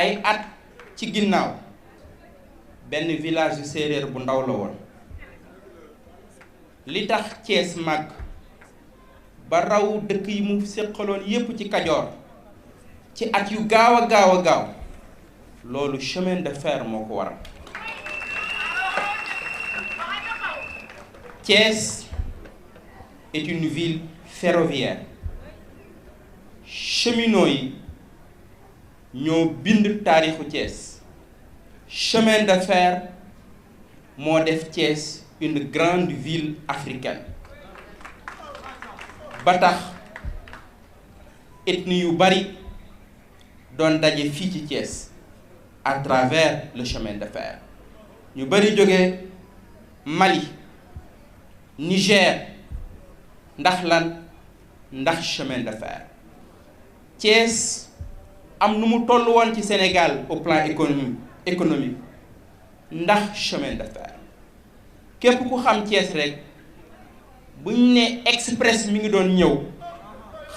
ay at ci ginnaaw benn village yu séeréer bu ndaw la woon li tax Thiès màgg ba raw dëkk yi mu séqaloon yépp ci Kajoor ci at yu gaaw a gaaw loolu chemin de fer moo ko waral. Thiès est une ville ferroviaire cheminots yi ñoo bind taarixu Thiès chemin de fer moo def Thiès une grande ville africaine ba tax ethnie yu bari doon daje fii ci Thiès à travers le chemin de fer ñu bari jóge Mali Niger ndax lan ndax chemin de fer Thiès am nu mu toll woon ci Sénégal au plan économique ndax chemin de fer képp ku xam Thiès rek bu ñu ne express mi ngi doon ñëw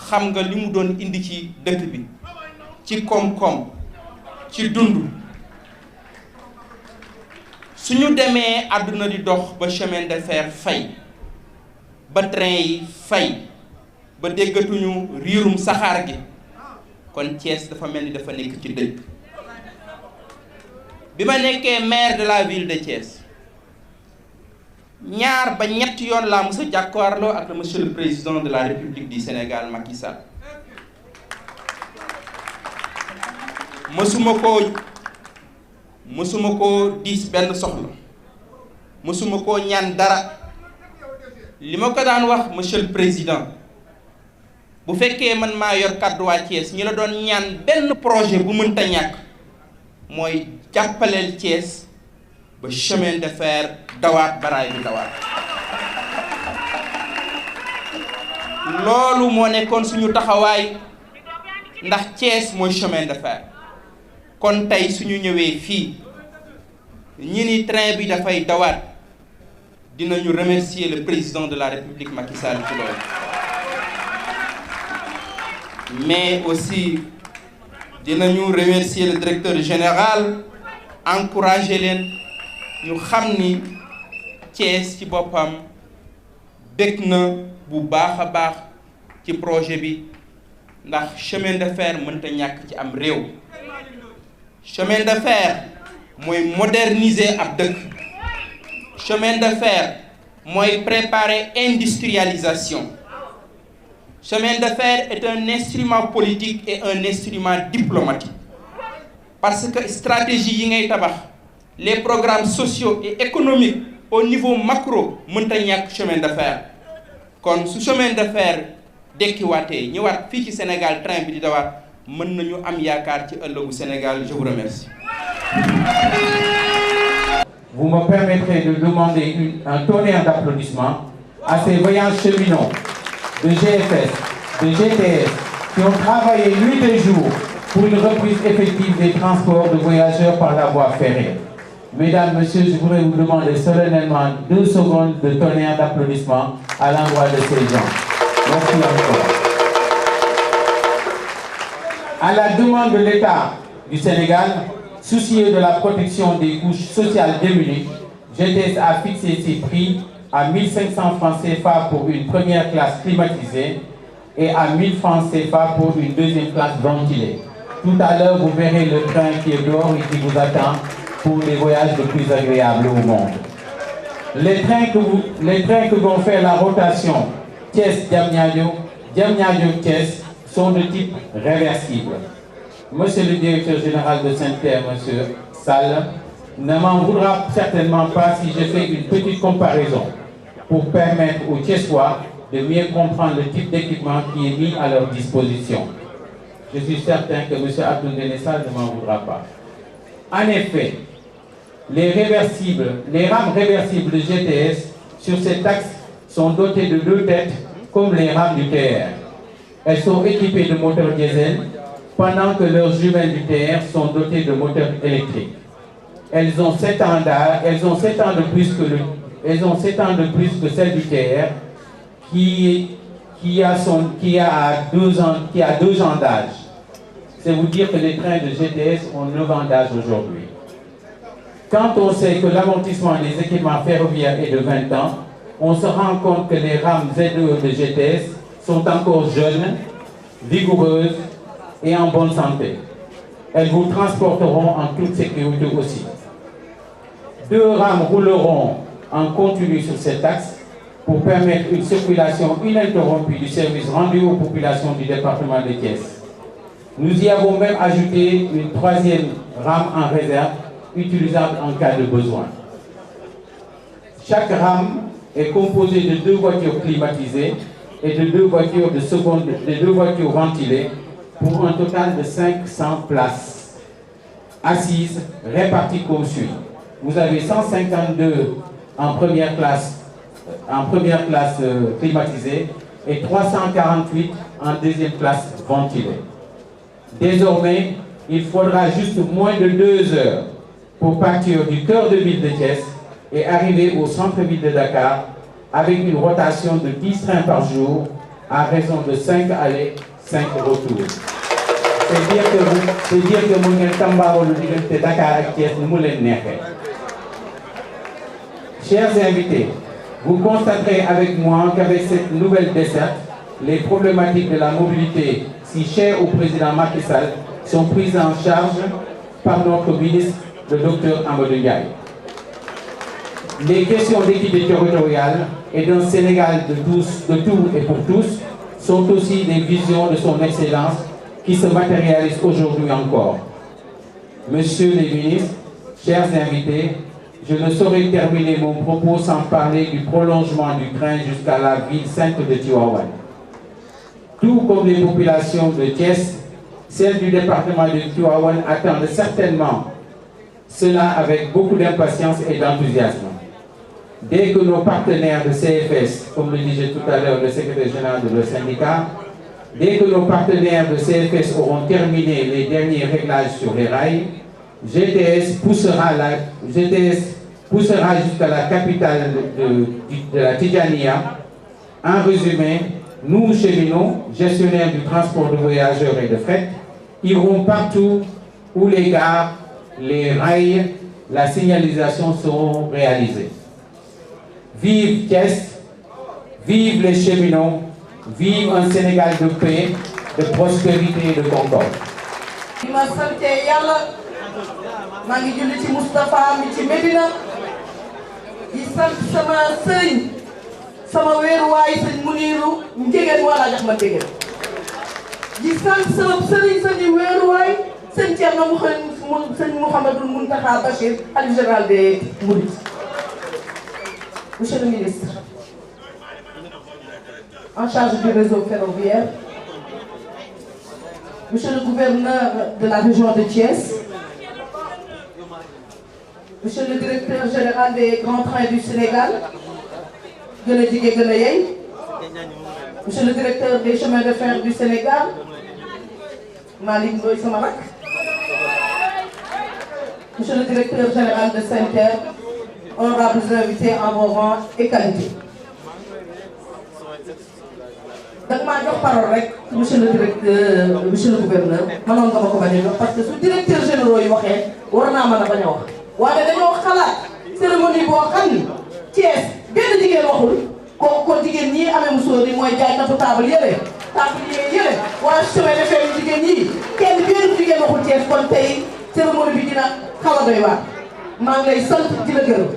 xam nga li mu doon indi ci dëkk bi ci koom-koom ci dund suñu demee àdduna di dox ba chemin de fer fay ba train yi fay ba déggatuñu riirum saxaar gi kon Thiès dafa mel ni dafa nekk ci dëkk bi ma nekkee maire de la ville de Thiès ñaar ba ñett yoon laa mës a jàkkaarloo ak monsieur le président de la République du Sénégal Macky Sall mësuma koo diis benn soxla mësuma koo ñaan dara li ma ko daan wax monsieur le président bu fekkee man maa yor kàddu waa Thiès ñi la doon ñaan benn projet bu mënta ñàkk mooy jàppaleel Thiès ba chemin de fer dawaat baraay bi dawaat loolu moo nekkoon suñu taxawaay ndax Thiès mooy chemin de fer kon tey suñu ñëwee fii ñi ni train bi dafay dawaat dinañu remercier le président de la République Macky Sall ci loolu mais aussi dinañu remercier le directeur général encourager leen ñu xam ni Thiès ci boppam bëgg na bu baax a baax ci projet bi ndax chemin de fer mënta ñàkk ci am réew chemin de fer mooy moderniser ab dëkk chemin de fer mooy préparer industrialisation chemin de fer est un instrument politique et un instrument diplomatique parce que stratégie yi ngay tabax les programmes sociaux et économiques au niveau macro mënta ñàkk chemin de fer kon su chemin de fer dekkiwaatee ñëwaat fii ci Sénégal train bi di dawaat mën nañu am yaakaar ci ëllëgu Sénégal. Je vous remercie. Vous me permettrez de demander un tonnerre d'applaudissements à ces vaillants cheminots de GFS, de GTS, qui ont travaillé nuit et jour pour une reprise effective des transports de voyageurs par la voie ferrée. Mesdames, Messieurs, je voudrais vous demander solennellement 2 secondes de tonnerre d'applaudissements à l'endroit de ces gens. Merci encore. À la demande de l'État du Sénégal, soucieux de la protection des couches sociales démunies, GTS a fixé ses prix à 1500 francs CFA pour une première classe climatisée et à 1000 francs CFA pour une deuxième classe ventilée. Tout à l'heure, vous verrez le train qui est dehors et qui vous attend pour les voyages les plus agréables au monde. Les trains que vont faire la rotation Thiès-Diamniadio, Diamniadio-Thiès sont de type réversible. Monsieur le directeur général de SEN'TER, monsieur Sall, ne m'en voudra certainement pas si je fais une petite comparaison pour permettre aux Thiessois de mieux comprendre le type d'équipement qui est mis à leur disposition. Je suis certain que monsieur Abdou Ndéné Sall ne m'en voudra pas. En effet, les rames réversibles de GTS sur cet axe sont dotées de 2 têtes comme les rames du TR. Elles sont équipées de moteurs diesel pendant que leurs jumelles du TR sont dotées de moteurs électriques. Elles ont 7 ans de plus que celle du TR qui a 2 ans d'âge. c'est vous dire que les trains de GTS ont 9 ans d'âge aujourd'hui. Quand on sait que l'amortissement des équipements ferroviaires est de 20 ans, on se rend compte que les rames Z2 de GTS sont encore jeunes, vigoureuses et en bonne santé. Elles vous transporteront en toute sécurité aussi. 2 rames rouleront en continu sur cet axe pour permettre une circulation ininterrompue du service rendu aux populations du département de Thiès. Nous y avons même ajouté une 3e rame en réserve, utilisable en cas de besoin. Chaque rame est composée de 2 voitures climatisées et de 2 voitures de 2 voitures ventilées pour un total de 500 places assises réparties comme suit. Vous avez 152 en première classe climatisée et 348 en 2e classe ventilée. Désormais, il faudra juste moins de 2 heures pour partir du cœur de ville de Thiès et arriver au centre-ville de Dakar avec une rotation de 10 trains par jour à raison de 5 allées, 5 retours. C'est dire que vous n'êtes pas de Dakar et Thiès, nous l'avons. Chers invités, vous constaterez avec moi qu'avec cette nouvelle desserte, les problématiques de la mobilité si chères au président Macky Sall sont prises en charge par notre ministre, le Dr Amadou Ndiaye. Les questions d'équité territoriale et d'un Sénégal de tout et pour tous sont aussi des visions de son Excellence qui se matérialisent aujourd'hui encore. Messieurs les ministres, chers invités, je ne saurais terminer mon propos sans parler du prolongement du train jusqu'à la ville sainte de Tivaouane. Tout comme les populations de Thiès, celles du département de Tivaouane attendent certainement cela avec beaucoup d'impatience et d'enthousiasme. Dès que nos partenaires de CFS, comme le disait tout à l'heure le secrétaire général de le syndicat, dès que nos partenaires de CFS auront terminé les derniers réglages sur les rails, GTS poussera jusqu'à la capitale de la Tidjania. En résumé, nous, cheminots, gestionnaires du transport de voyageurs et de fret, irons partout où les gares, les rails, la signalisation seront réalisées. Vive Thiès, vive les cheminots, vive un Sénégal de paix, de prospérité et de concorde. maa ngi julli ci Moustapha mi ci Medina di sant sama sëriñ sama wéeruwaay sëñ Muniru njegeen wala jox ma njegeen di sant sama sëriñ sëñ wéeruwaay sëñ Thierno Mouhamadou Mountakha Bachir khalife général des Mourides. Monsieur le ministre en charge du réseau ferroviaire, monsieur le gouverneur de la région de Thiès, monsieur le directeur général des grands trains du Sénégal, monsieur le directeur des chemins de fer du Sénégal, Malik Ndoye Samarak, monsieur le directeur général de SENTER, honorables invités en vos rangs et qualité. Donc, je parole monsieur le directeur, monsieur le gouverneur, parce que le directeur général est waaye dañoo xalaat cérémonie boo xam ni Thiès benn jigéen waxul kon jigéen ñi amee musóor yi mooy jaaykatu taabal yële waa chemin de fer yu jigéen ñi kenn benn jigéen waxul Thiès kon tey cérémonie bi dina xaw a doy waar maa ngi lay sant di la gërëm.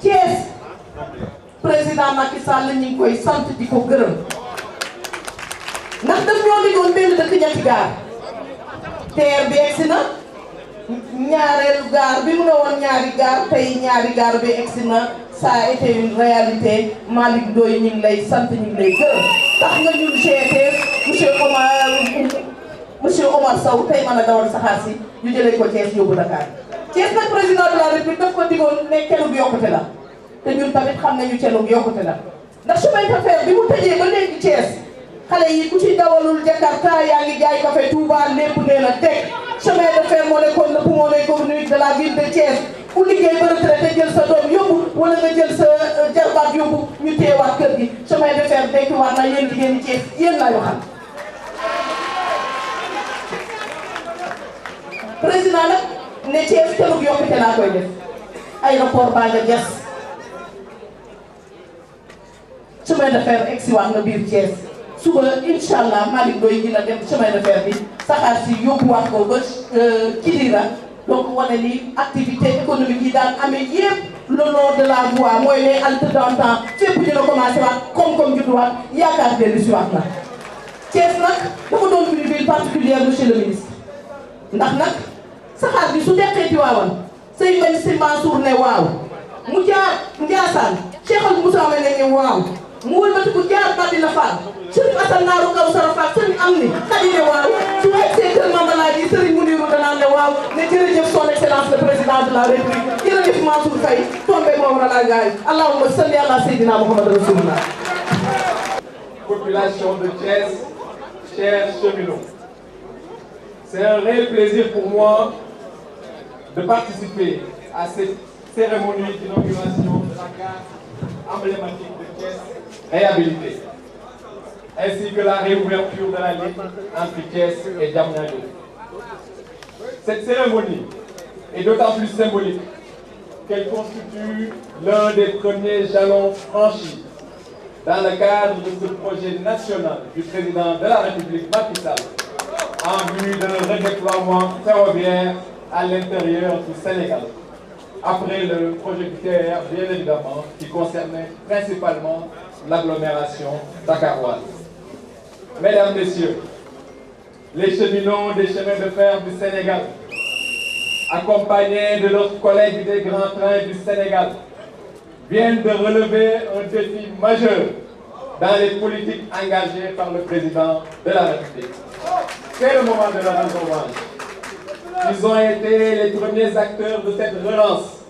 Thiès président Macky Sall ñu ngi koy sant di ko gërëm ndax daf ñoo diggoon benn dëkk ñetti gaar TER bi egsi na. ñaareelu gaar bi mu ne woon ñaari gaar tey ñaari gaar bi egsi na ça a été une réalité. Malick Ndoye ñu ngi lay sant ñu ngi lay gërëm tax nga ñun GTS monsieur Omar Sow tey mën a dawal saxaar si ñu jëlee ko Thiès yóbbu Dakar. Thiès nag président de la République daf ko digoon ne celug yokkute la te ñun tamit xam nañu celug yokkute la ndax chemin de fer bi mu tëjee ba léegi Thiès xale yi ku ci dawalul Jakarta yaa ngi jaay café Touba lépp nee na teg. Chemin de fer moo nekkoon le poumon économique de la ville de Thiès ku liggéey ba retraité jël sa doom yóbbu wala nga jël sa jarbaat yóbbu ñu téyewaat kër gi chemin de fer dekkiwaat na yéen jigéen ñi Thiès yéen laay waxal. naa nag ne Thiès kenn yokkute laa koy def aéroport baa nga jas chemin de fer egsiwaat na biir Thiès suba incha allah Malick Ndoye dina dem chemin de fer bi saxaar si yóbbuwaat ko ba Kidira donc wane ni activité économique yi daan amee yépp le long de la voie mooy les haltes d'antan fépp dina commencé waat koom-koom judduwaat yaakaar dellu si waat na Thiès nag dafa doon une ville particulière monsieur le ministre ndax nag saxaar bi su deqee Tiwaawan say mel si Mansour ne waaw mu jaar Ndiassane Cheikh Al Moussa Mene ne waaw mu wëlbati ku jaar Madina Fall Serigne Assane Naaru Kawsara Fall Serigne Amni Khady ne waaw su egsee Kër Mame Alaaji Serigne Mouniru danaan ne waaw ne jërëjëf son excellence le président de la République jërëjëf Mansour Faye tombé moo war a la gaay allahumma salli ala Seydina Muhammad Rasulullah. Population de Thiès, chers cheminots, c'est un réel plaisir pour moi de participer à cette cérémonie d'inauguration de la gare emblématique de Thiès réhabilitée, ainsi que la réouverture de la ligne entre Thiès et Diamniadio. Cette cérémonie est d'autant plus symbolique qu'elle constitue l'un des premiers jalons franchis dans le cadre de ce projet national du président de la République Macky Sall en vue d'un redéploiement ferroviaire à l'intérieur du Sénégal, après le projet du TER, bien évidemment, qui concernait principalement l'agglomération dakaroise. Mesdames, Messieurs, les cheminots des chemins de fer du Sénégal, accompagnés de leurs collègues des grands trains du Sénégal, viennent de relever un défi majeur dans les politiques engagées par le président de la République. C'est le moment de leur rendre hommage. Ils ont été les premiers acteurs de cette relance.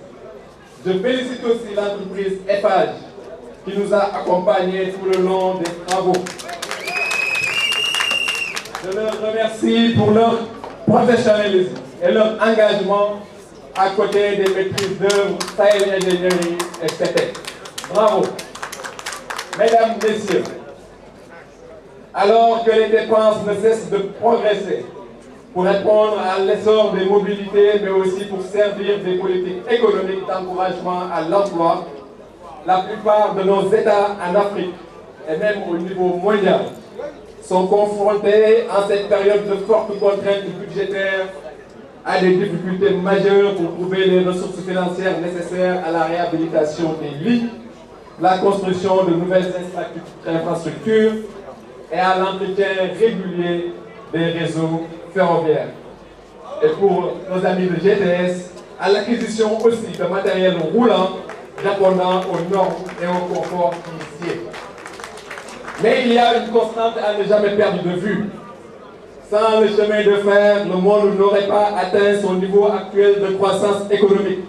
Je félicite aussi l'entreprise Eiffage qui nous a accompagnés tout le long des travaux. Je leur remercie pour leur professionnalisme et leur engagement à côté des maîtrises d'œuvre Sahel Ingénierie et CETEC. Bravo. Mesdames, Messieurs, alors que les dépenses ne cessent de progresser pour répondre à l'essor des mobilités, mais aussi pour servir des politiques économiques d'encouragement à l'emploi, la plupart de nos États en Afrique, et même au niveau mondial, sont confrontés en cette période de fortes contraintes budgétaires à des difficultés majeures pour trouver les ressources financières nécessaires à la réhabilitation des lignes, la construction de nouvelles infrastructures et à l'entretien régulier des réseaux ferroviaires. Et pour nos amis de GTS, à l'acquisition aussi de matériel roulant répondant aux normes et au confort initiés. Mais il y a une constante à ne jamais perdre de vue. Sans le chemin de fer, le monde n'aurait pas atteint son niveau actuel de croissance économique.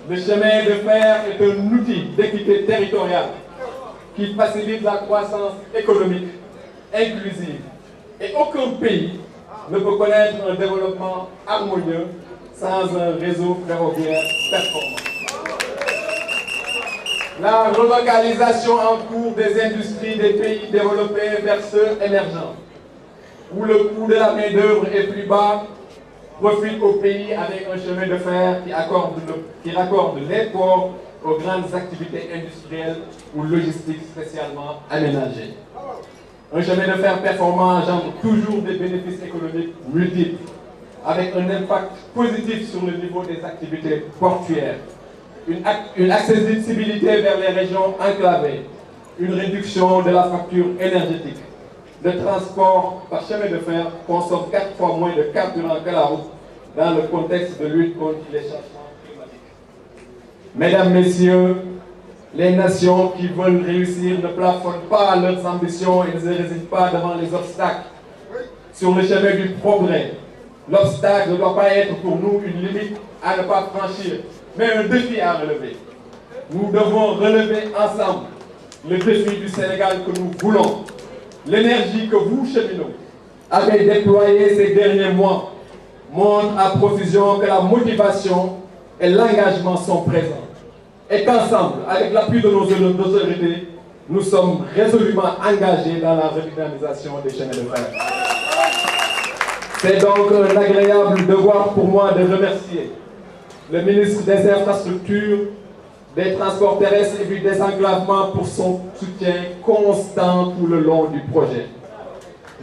Le chemin de fer est un outil d'équité territoriale qui facilite la croissance économique inclusive. Et aucun pays ne peut connaître un développement harmonieux sans un réseau ferroviaire performant. La relocalisation en cours des industries des pays développés vers ceux émergents, où le coût de la main-d'œuvre est plus bas, profite aux pays avec un chemin de fer qui raccorde les ports aux grandes activités industrielles ou logistiques spécialement aménagées. Un chemin de fer performant engendre toujours des bénéfices économiques multiples, avec un impact positif sur le niveau des activités portuaires, une accessibilité vers les régions enclavées, une réduction de la facture énergétique. Le transport par chemin de fer consomme 4 fois moins de carburant que la route dans le contexte de lutte contre les changements climatiques. Mesdames, Messieurs, les nations qui veulent réussir ne plafonnent pas leurs ambitions et ne résignent pas devant les obstacles. Sur le chemin du progrès, l'obstacle ne doit pas être pour nous une limite à ne pas franchir, mais un défi à relever. Nous devons relever ensemble le défi du Sénégal que nous voulons. L'énergie que vous, cheminots, avez déployée ces derniers mois montre à profusion que la motivation et l'engagement sont présents. Et qu'ensemble, avec l'appui de nos autorités, nous sommes résolument engagés dans la revitalisation des chemins de fer. C'est donc un agréable devoir pour moi de remercier le ministre des Infrastructures, des Transports terrestres et du désenclavement pour son soutien constant tout le long du projet.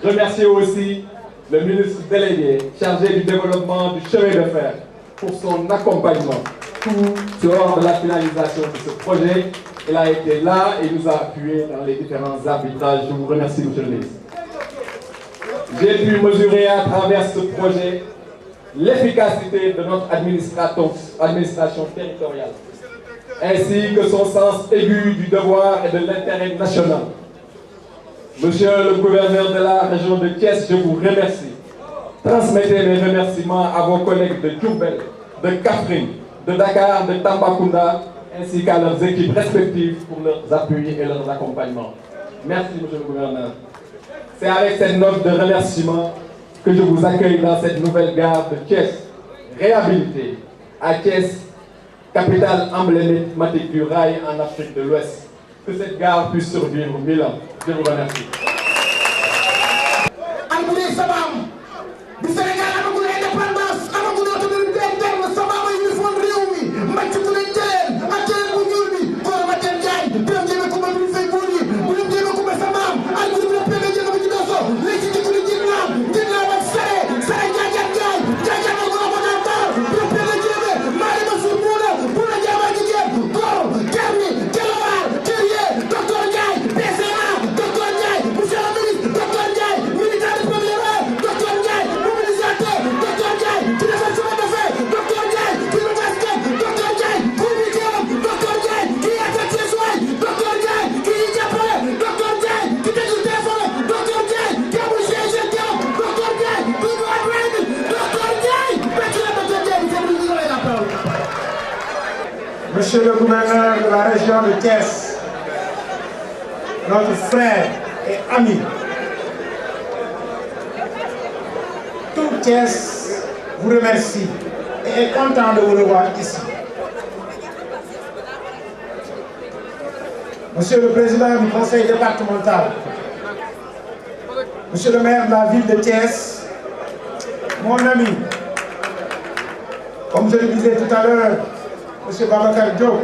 Remercier aussi le ministre délégué chargé du développement du chemin de fer pour son accompagnement tout lors de la finalisation de ce projet. Il a été là et nous a appuyés dans les différents arbitrages. Je vous remercie, monsieur le ministre. J'ai pu mesurer à travers ce projet l'efficacité de notre administration territoriale, ainsi que son sens aigu du devoir et de l'intérêt national. Monsieur le gouverneur de la région de Thiès, je vous remercie. Transmettez mes remerciements à vos collègues de Diourbel, de Kaffrine, de Dakar, de Tambacounda, ainsi qu'à leurs équipes respectives pour leurs appuis et leurs accompagnements. Merci, monsieur le gouverneur. C'est avec cette note de remerciement que je vous accueille dans cette nouvelle gare de Thiès, réhabilitée à Thiès, capitale emblématique du rail en Afrique de l'Ouest. Que cette gare puisse survivre 1000 ans. Je vous remercie. Monsieur le gouverneur de la région de Thiès, notre frère et ami, tout Thiès vous remercie et est content de vous revoir ici. Monsieur le président du conseil départemental, monsieur le maire de la ville de Thiès, mon ami, comme je le disais tout à l'heure, monsieur Babacar Diop,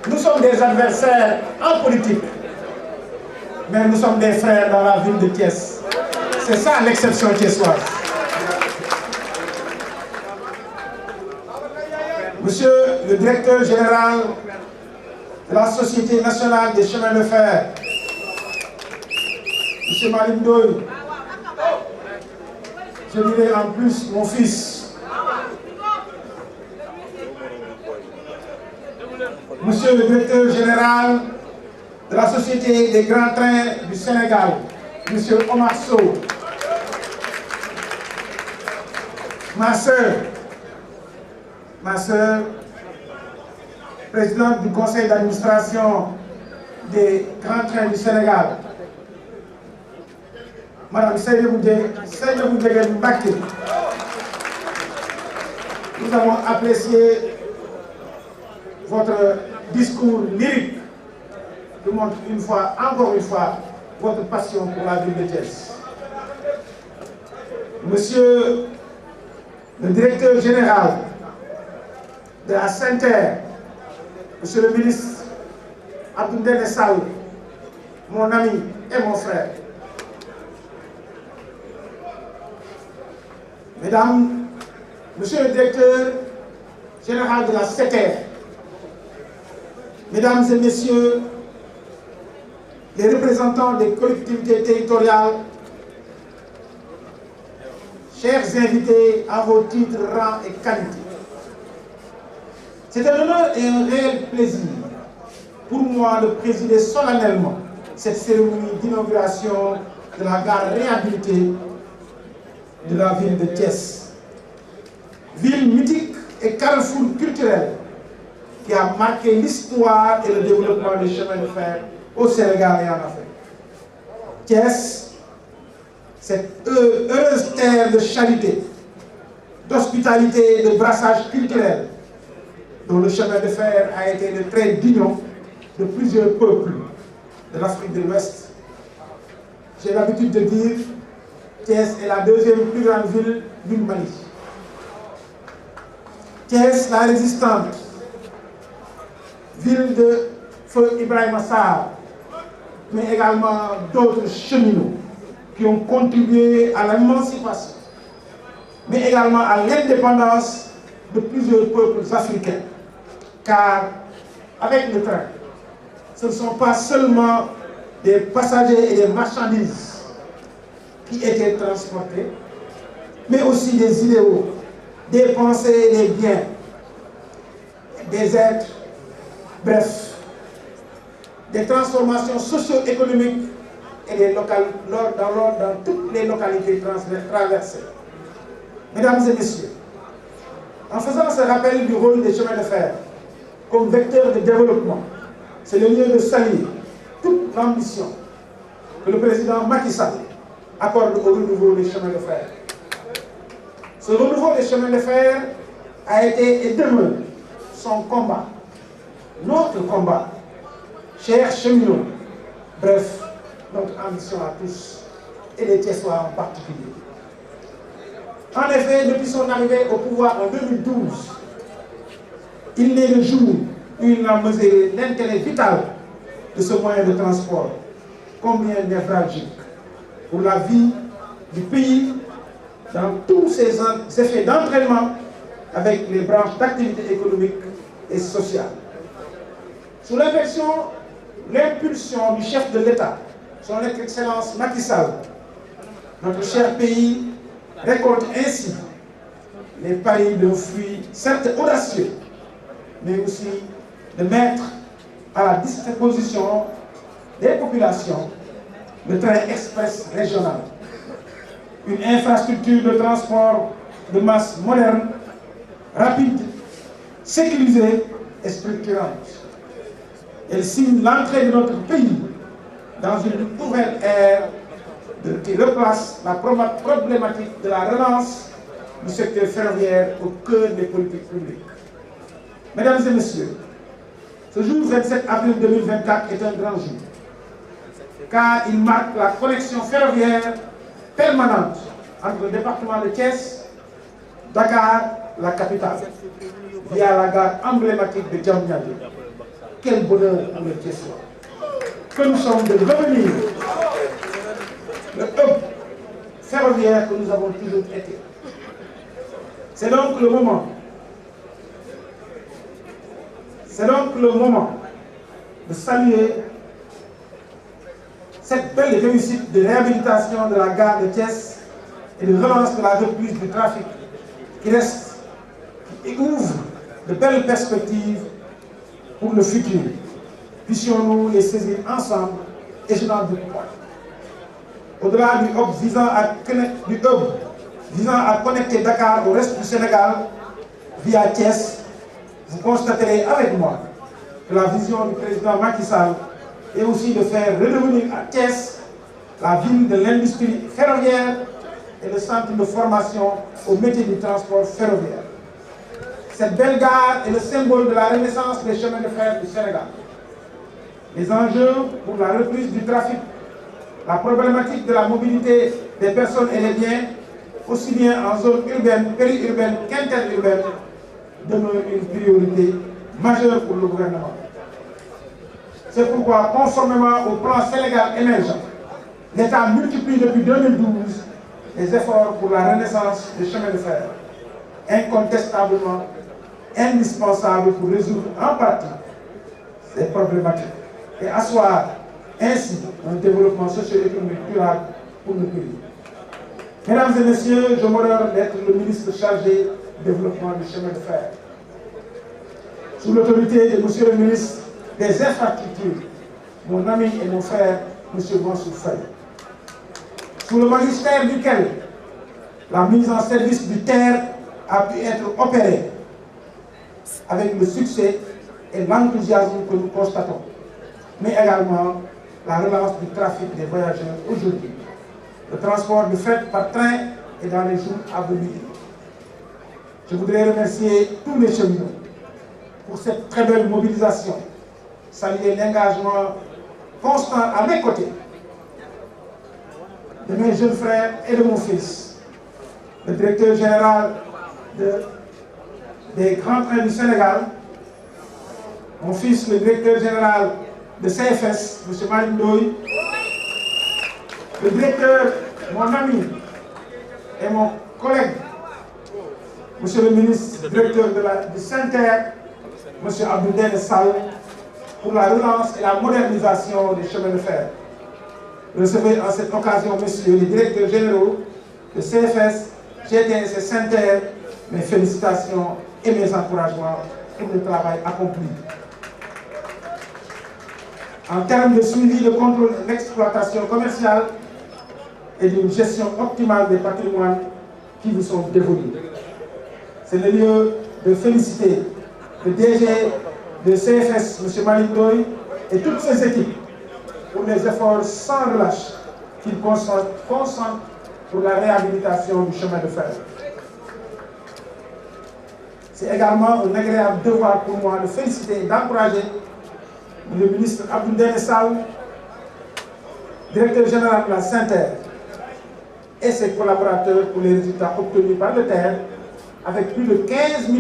nous sommes des adversaires en politique, mais nous sommes des frères dans la ville de Thiès. C'est ça l'exception thiessoise. Monsieur le directeur général de la Société nationale des chemins de fer, monsieur Malick Ndoye, je dirais en plus mon fils, monsieur le directeur général de la Société des grands trains du Sénégal, monsieur Omar Sow, ma sœur, présidente du conseil d'administration des grands trains du Sénégal, madame Seydou Mbacké. Nous avons apprécié votre discours lyrique qui montre encore une fois, votre passion pour la ville de Thiès. Monsieur le directeur général de la SENTER, monsieur le ministre Abdoulaye Sall, mon ami et mon frère. Mesdames, monsieur le directeur général de la SETER, mesdames et messieurs, les représentants des collectivités territoriales, chers invités à vos titres, rangs et qualités. C'est un honneur et un réel plaisir pour moi de présider solennellement cette cérémonie d'inauguration de la gare réhabilitée de la ville de Thiès. Ville mythique et carrefour culturel qui a marqué l'histoire et le développement des chemins de fer au Sénégal et en Afrique. Thiès, cette heureuse terre de charité, d'hospitalité et de brassage culturel, dont le chemin de fer a été le trait d'union de plusieurs peuples de l'Afrique de l'Ouest. J'ai l'habitude de dire Thiès est la deuxième plus grande ville du Mali. Thiès, la résistante, ville de Feu Ibrahima Sarr, mais également d'autres cheminots qui ont contribué à l'émancipation, mais également à l'indépendance de plusieurs peuples africains. Car avec le train, ce ne sont pas seulement des passagers et des marchandises qui étaient transportés, mais aussi des idéaux, des pensées et des biens, des êtres, bref, des transformations socio-économiques et des dans toutes les localités traversées. Mesdames et messieurs, en faisant ce rappel du rôle des chemins de fer comme vecteur de développement, c'est le lieu de saluer toute l'ambition que le président Macky Sall accorde au renouveau des chemins de fer. Ce renouveau des chemins de fer a été et demeure son combat, notre combat, chers cheminots, bref, notre ambition à tous, et les Thiessois en particulier. En effet, depuis son arrivée au pouvoir en 2012, il n'est le jour où il a mesuré l'intérêt vital de ce moyen de transport, combien névralgique pour la vie du pays dans tous ses effets d'entraînement avec les branches d'activité économique et sociale. Sous l'impulsion du chef de l'État, son Excellence Macky Sall, notre cher pays récolte ainsi les paris d'un fruit certes audacieux, mais aussi de mettre à la disposition des populations le train express régional, une infrastructure de transport de masse moderne, rapide, sécurisée et structurante. Elle signe l'entrée de notre pays dans une nouvelle ère qui replace la problématique de la relance du secteur ferroviaire au cœur des politiques publiques. Mesdames et messieurs, ce jour 27 avril 2024 est un grand jour, car il marque la connexion ferroviaire permanente entre le département de Thiès, Dakar, la capitale, via la gare emblématique de Diamniadio. Quel bonheur pour les Thiessois que nous sommes de revenir le hub ferroviaire que nous avons toujours été. C'est donc le moment de saluer cette belle réussite de réhabilitation de la gare de Thiès et de relance de la reprise du trafic qui reste et ouvre de belles perspectives pour le futur. Puissions-nous les saisir ensemble et je n'en doute pas. Au-delà du hub visant à connecter Dakar au reste du Sénégal via Thiès, vous constaterez avec moi que la vision du président Macky Sall est aussi de faire redevenir à Thiès la ville de l'industrie ferroviaire et le centre de formation au métier du transport ferroviaire. Cette belle gare est le symbole de la renaissance des chemins de fer du Sénégal. Les enjeux pour la reprise du trafic, la problématique de la mobilité des personnes et des biens, aussi bien en zone urbaine, périurbaine qu'interurbaine, demeure une priorité majeure pour le gouvernement. C'est pourquoi, conformément au plan Sénégal émergent, l'État multiplie depuis 2012 les efforts pour la renaissance des chemins de fer, incontestablement indispensable pour résoudre en partie ces problématiques et asseoir ainsi un développement socio-économique durable pour le pays. Mesdames et messieurs, je m'honore d'être le ministre chargé du développement du chemin de fer. Sous l'autorité de monsieur le ministre des Infrastructures, mon ami et mon frère, monsieur Mansour Faye. Sous le magistère duquel la mise en service du TER a pu être opérée avec le succès et l'enthousiasme que nous constatons, mais également la relance du trafic des voyageurs aujourd'hui, le transport de fret par train et dans les jours à venir. Je voudrais remercier tous les cheminots pour cette très belle mobilisation, saluer l'engagement constant à mes côtés de mes jeunes frères et de mon fils, le directeur général des grands trains du Sénégal, mon fils, le directeur général de CFS, M. Malick Ndoye, le directeur, mon ami et mon collègue, M. le ministre, directeur du SENTER, M. Abdou Ndéné Sall, pour la relance et la modernisation des chemins de fer. Recevez en cette occasion, messieurs les directeurs généraux de CFS, GTS et SENTER, mes félicitations et mes encouragements pour le travail accompli. En termes de suivi, de contrôle et d'exploitation commerciale et d'une gestion optimale des patrimoines qui vous sont dévolus. C'est le lieu de féliciter le DG de CFS, M. Malick Ndoye, et toutes ses équipes pour les efforts sans relâche qu'ils consentent pour la réhabilitation du chemin de fer. C'est également un agréable devoir pour moi de féliciter et d'encourager le ministre Abdou Ndéné Sall, directeur général de la SENTER, et ses collaborateurs pour les résultats obtenus par le TER, avec plus de 45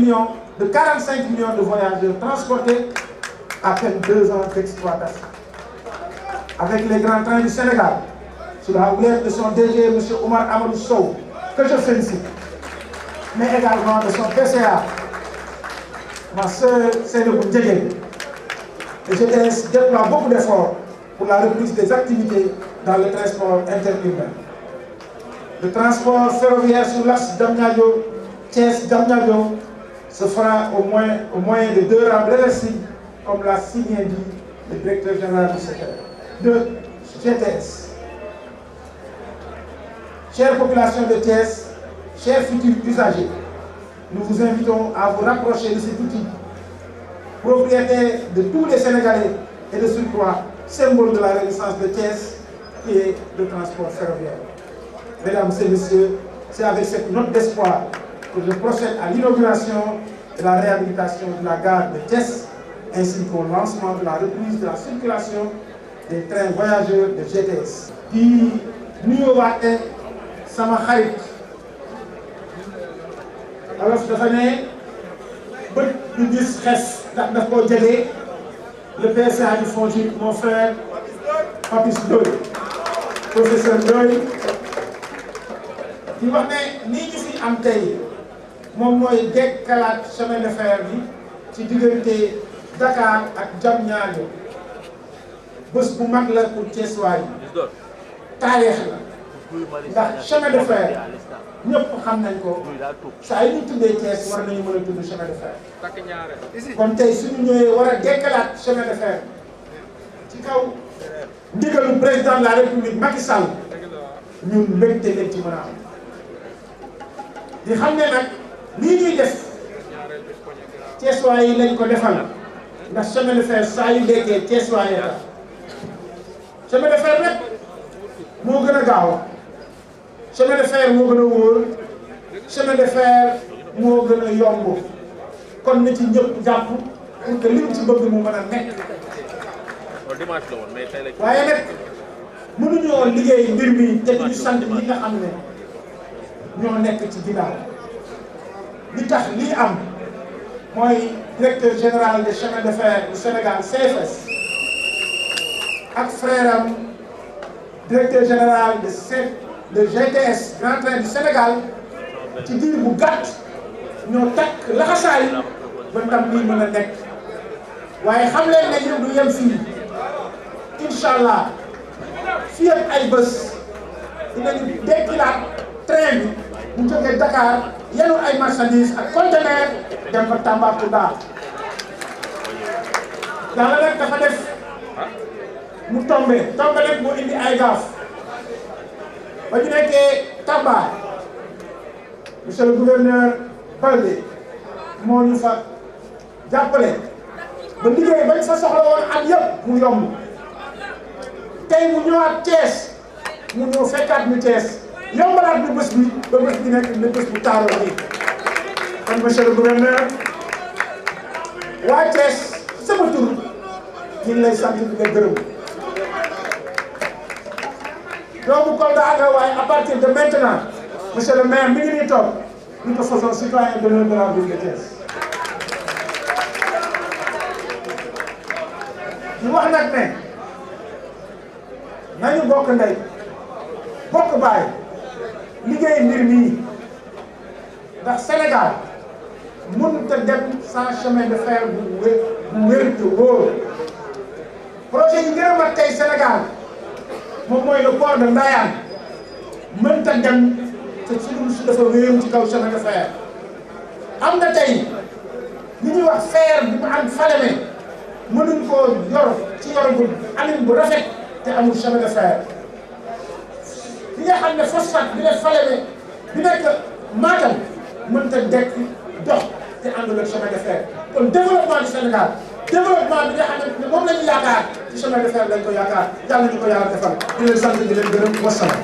millions de voyageurs transportés à peine 2 ans d'exploitation. Avec les grands trains du Sénégal, sous la houlette de son DG, M. Oumar Amadou Sow, que je félicite, mais également de son PCA, ma sœur Seynabou Ndiéguène. Le GTS déploie beaucoup d'efforts pour la reprise des activités dans le transport interurbain. Le transport ferroviaire sur l'axe Diamniadio-Thiès-Diamniadio se fera au moyen de 2 rames réversibles, comme l'a si bien dit le directeur général de GTS. Chère population de Thiès, chers futurs usagers, nous vous invitons à vous rapprocher de cet outil, propriété de tous les Sénégalais et de surcroît, symbole de la renaissance de Thiès, qui est le transport ferroviaire. Mesdames et messieurs, c'est avec cette note d'espoir que je procède à l'inauguration de la réhabilitation de la gare de Thiès, ainsi qu'au lancement de la reprise de la circulation des trains voyageurs de GTS. di nuyuwaate sama xarit alors dafa ne bët du gis xes ndax daf koo jege le PCA du FONGIP mon frère Papis Ndoye professeur Ndoye di wax ne nii ñu fi am tey moom mooy dekkalaat chemin de fer bi ci diggante Dakar ak Diamniadio bés bu mag la pour Thiessois yi taarix la ndax chemin de fer ñëpp xam nañ ko saa yi ñu tuddee Thiès war nañu mën a tudd chemin de fer kon tey suñu ñëwee war a dekkalaat chemin de fer ci kaw ndigalu président de la République Macky Sall ñun mbégte lañ ci mën a am di xam ne nag lii ñuy def Thiessois yi lañ ko defal ndax chemin de fer saa yu déggee Thiessois yi la chemin de fer rek moo gën a gaaw chemin de fer moo gën a wóor chemin de fer moo gën a yomb kon na ci ñëpp jàpp pour que lim ci bëgg mu mën a nekk waaye nag mënuñoo liggéey mbir mi te duñu sant ñi nga xam ne ñoo nekk ci ginnaaw li tax lii am mooy directeur général des chemins de fer du Sénégal CFS ak frère am directeur général de GTS Grand Train du Sénégal ci diir bu gàtt ñoo takk laxasaay ba ndam lii mën a nekk waaye xam leen ne ñun du yem fii incha allah fii ak ay bés dinañu dekkilaat train bi bu jógee Dakar yenu ay marchandises ak conteneur dem fa Tambacounda yàlla nag dafa def mu tombé nag moo indi ay gaaf ba ñu nekkee Tamba monsieur le gouverneur Baldé moo ñu fa jàppale ba liggéey bañ fa soxla woon am yëpp mu yomb tey mu ñëwaat Thiès mu ñëw fekkaat ñu Thiès yombalaat ñu bés bi ba bés bi nekk ne bés bu taaroo nii kon monsieur le gouverneur waa Thiès sama tur ñu ngi lay sant di la gërëm doomu Kolda nga waaye à partir de maintenant monsieur le maire mi ngi nii toog nous te faisons citoyen d'honneur de la ville de Thiès. ñu wax nag ne nañu bokk ndey bokk baay liggéey mbir mii ndax Sénégal mënut a dem sans chemin de fer bu wér te wóor projet yi gën a mag tey Sénégal moom mooy le port de Ndayane mënta dem te su dafa wéeru ci kaw chemin de fer am na tey li ñuy wax fer bi mu am Falémé mënuñ koo yor ci yor bu amin bu rafet te amul chemin de fer li nga xam ne phosphate bi ne Falémé bi nekk Matam mënta dekk dox te àndul ak chemin de fer kon développement du Sénégal développement bi nga xam ne moom la ñu yaakaar ci chemin de fer lañ ko yaakaar yàlla ñu ko yàlla defal di leen sant di leen gërëm wasalaam